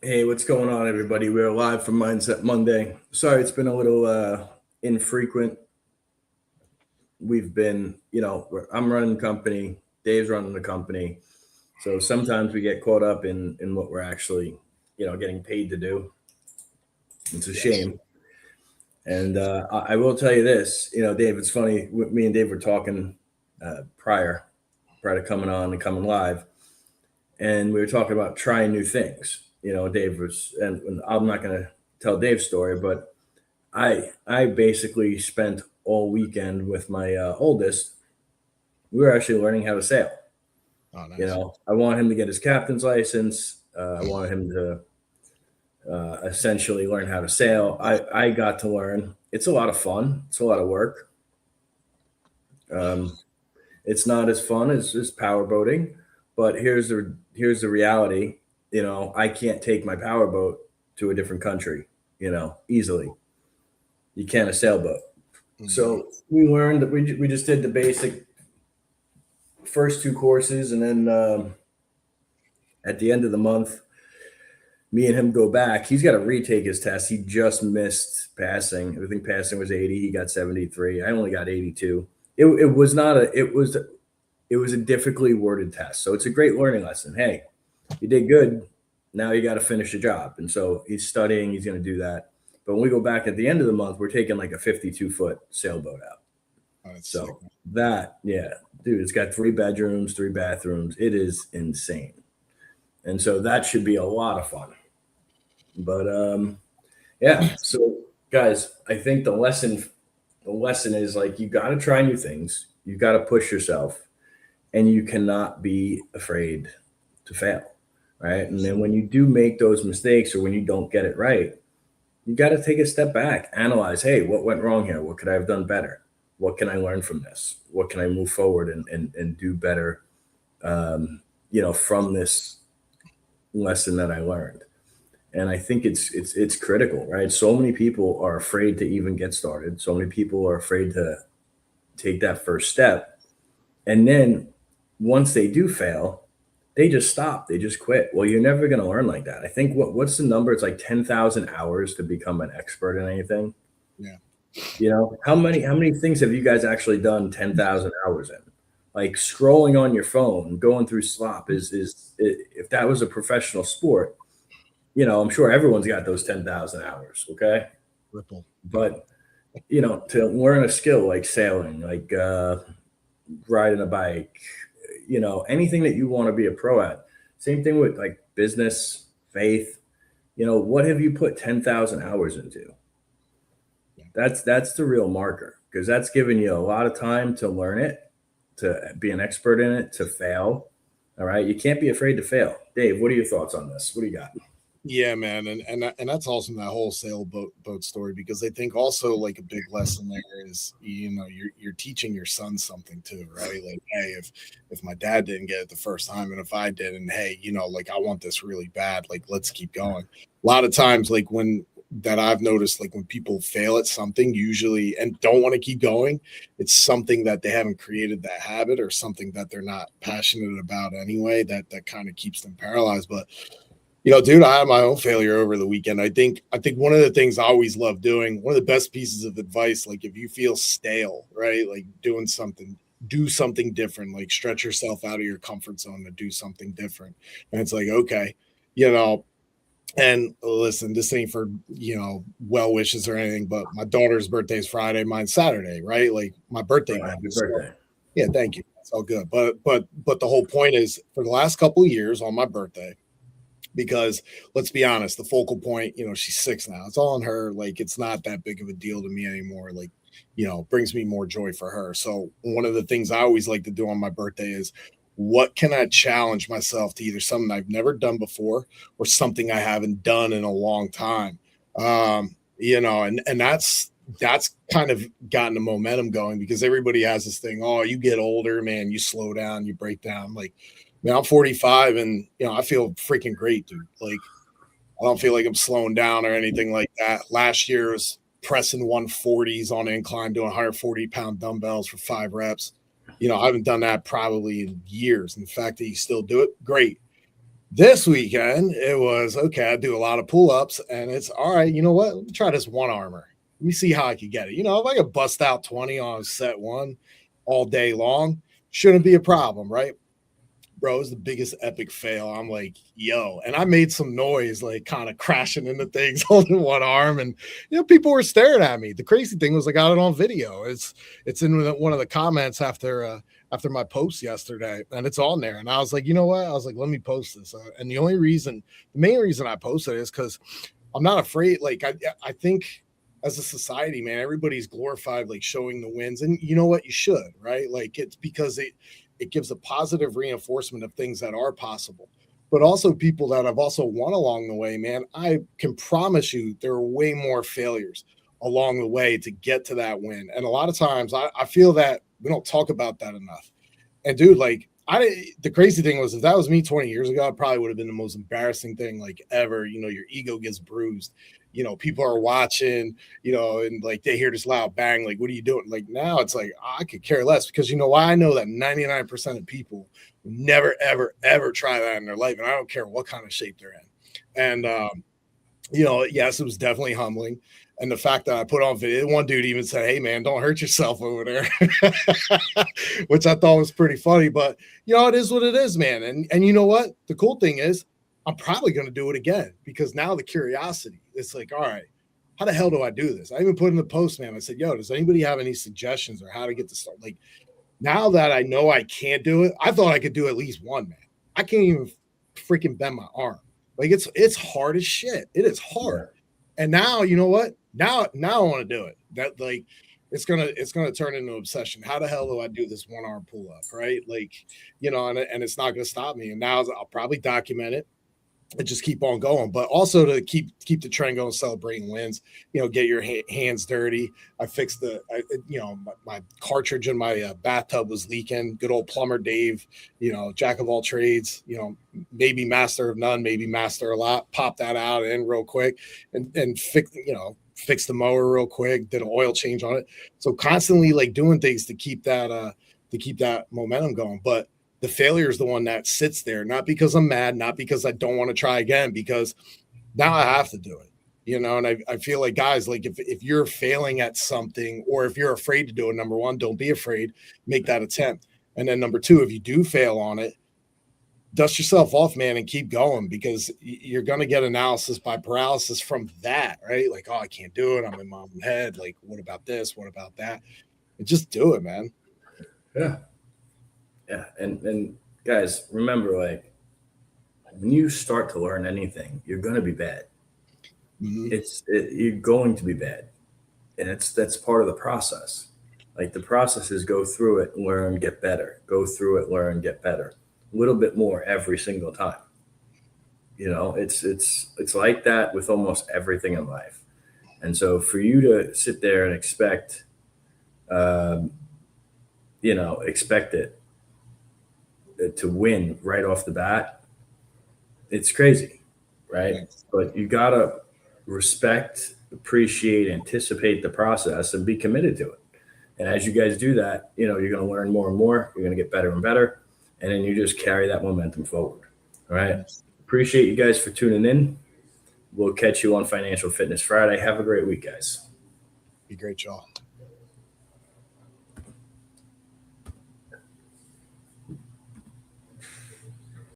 Hey, what's going on, everybody? We're live from Mindset Monday. Sorry, it's been a little infrequent. We've been, I'm running the company, Dave's running the company, so sometimes we get caught up in what we're actually, getting paid to do. It's a Yes. shame. And I will tell you this, Dave. It's funny. Me and Dave were talking prior to coming on and coming live, and we were talking about trying new things. Dave was, and I'm not going to tell Dave's story, but I basically spent all weekend with my oldest. We were actually learning how to sail. Oh, nice. I want him to get his captain's license. I wanted him to essentially learn how to sail. I got to learn. It's a lot of fun. It's a lot of work. Um, it's not as fun as power boating, but here's the reality. I can't take my power boat to a different country. Easily. You can't a sailboat. Mhm. So we learned that we just did the basic first two courses, and then at the end of the month, me and him go back. He's got to retake his test. He just missed passing. I think passing was 80. He got 73. I only got 82. It was not a it was a difficultly worded test. So it's a great learning lesson. Hey, you did good. Now you got to finish the job. And so he's studying. He's going to do that. But when we go back at the end of the month, we're taking like a 52-foot sailboat out. Oh, that's sick, So man. that, yeah, dude, it's got 3 bedrooms, 3 bathrooms. It is insane. And so that should be a lot of fun. But yeah. So guys, I think the lesson is like you got to try new things. You got to push yourself, and you cannot be afraid to fail, right? And then when you do make those mistakes or when you don't get it right, you got to take a step back, analyze, hey, what went wrong here? What could I have done better? What can I learn from this? What can I move forward and do better, from this lesson that I learned? And I think it's critical, right? So many people are afraid to even get started. So many people are afraid to take that first step. And then once they do fail, they just stop. They just quit. Well, you're never going to learn like that. I think what's the number? It's like 10,000 hours to become an expert in anything. Yeah. How many things have you guys actually done 10,000 hours in? Like scrolling on your phone, going through slop if that was a professional sport, I'm sure everyone's got those 10,000 hours, okay? Ripple. But to learn a skill like sailing, like riding a bike, anything that you want to be a pro at. Same thing with like business, faith. What have you put 10,000 hours into? Yeah. That's the real marker, because that's giving you a lot of time to learn it, to be an expert in it, to fail. All right, you can't be afraid to fail. Dave, what are your thoughts on this? What do you got? Yeah, man, and that's awesome, that whole sailboat story, because I think also like a big lesson there is, you're teaching your son something too, right? Like, hey, if my dad didn't get it the first time, and if I did, and hey, like I want this really bad, like let's keep going. A lot of times, like when that I've noticed, like when people fail at something, usually and don't want to keep going, it's something that they haven't created that habit, or something that they're not passionate about anyway, that kind of keeps them paralyzed. But dude, I had my own failure over the weekend. I think one of the things I always love doing, one of the best pieces of advice, like if you feel stale, right? Like doing something, do something different, like stretch yourself out of your comfort zone to do something different. And it's like, okay, you know, and listen, this ain't for, well wishes or anything, but my daughter's birthday is Friday, mine's Saturday, right? Like my birthday All right, month. happy So birthday. yeah, thank you. That's all good. But the whole point is, for the last couple of years on my birthday, because let's be honest, the focal point, she's 6 now. It's all on her. Like it's not that big of a deal to me anymore. Like, brings me more joy for her. So one of the things I always like to do on my birthday is, what can I challenge myself to, either something I've never done before or something I haven't done in a long time. And that's kind of gotten the momentum going, because everybody has this thing, oh, you get older, man, you slow down, you break down. Like, man, I'm 45 and I feel freaking great, dude. Like I don't feel like I'm slowing down or anything like that. Last year was pressing 140s on incline, doing 140-pound dumbbells for 5 reps. I haven't done that probably in years. In fact, that you still do it, great. This weekend, it was okay. I do a lot of pull-ups, and it's all right. You know what? Let me try this one armor. Let me see how I can get it. You know, if I could bust out 20 on set one all day long, shouldn't be a problem, right? Bro, it was the biggest epic fail. I'm like, yo, and I made some noise, like kind of crashing into things, holding one arm, and people were staring at me. The crazy thing was I got it on video. It's in one of the comments after my post yesterday, and it's on there. And I was like, you know what? I was like, let me post this. And the main reason I posted it is because I'm not afraid. Like I think as a society, man, everybody's glorified like showing the wins, and you know what? You should, right? Like it's because it gives a positive reinforcement of things that are possible, but also people that have also won along the way, man. I can promise you there are way more failures along the way to get to that win. And a lot of times I feel that we don't talk about that enough. And dude, like the crazy thing was if that was me 20 years ago, it probably would have been the most embarrassing thing like ever. Your ego gets bruised. People are watching, and like they hear this loud bang, like, what are you doing? Like now it's like, I could care less because you know why? I know that 99% of people never, ever, ever try that in their life. And I don't care what kind of shape they're in. And, yes, it was definitely humbling. And the fact that I put on video, one dude even said, hey, man, don't hurt yourself over there, which I thought was pretty funny. But, it is what it is, man. And you know what? The cool thing is I'm probably going to do it again because now the curiosity, it's like, all right, how the hell do I do this? I even put in the post, man. I said, yo, does anybody have any suggestions or how to get to start? Like now that I know I can't do it, I thought I could do at least one, man. I can't even freaking bend my arm. Like it's hard as shit. It is hard. And now, you know what? Now I want to do it. That like it's gonna turn into an obsession. How the hell do I do this one arm pull up? Right? Like, and it's not gonna stop me. And now I'll probably document it and just keep on going, but also to keep the trend going, celebrating wins, get your hands dirty. I fixed my cartridge in my bathtub was leaking. Good old plumber Dave, jack of all trades, maybe master of none, maybe master a lot. Pop that out in real quick and fix the mower real quick. Did an oil change on it. So constantly like doing things to keep that momentum going. But the failure is the one that sits there, not because I'm mad, not because I don't want to try again, because now I have to do it, and I feel like guys, like if you're failing at something or if you're afraid to do it, number one, don't be afraid, make that attempt. And then number two, if you do fail on it, dust yourself off, man, and keep going because you're going to get analysis by paralysis from that, right? Like, oh, I can't do it. I'm in my own head. Like, what about this? What about that? And just do it, man. Yeah. Yeah. And guys, remember, like, when you start to learn anything, you're going to be bad. Mm-hmm. You're going to be bad. And that's part of the process. Like the process is go through it, learn, get better. Go through it, learn, get better. A little bit more every single time. It's like that with almost everything in life. And so for you to sit there and expect it to win right off the bat, it's crazy, right? But you gotta respect, appreciate, anticipate the process and be committed to it. And as you guys do that, you're going to learn more and more. You're going to get better and better. And then you just carry that momentum forward. All right. Appreciate you guys for tuning in. We'll catch you on Financial Fitness Friday. Have a great week, guys. Be great, y'all.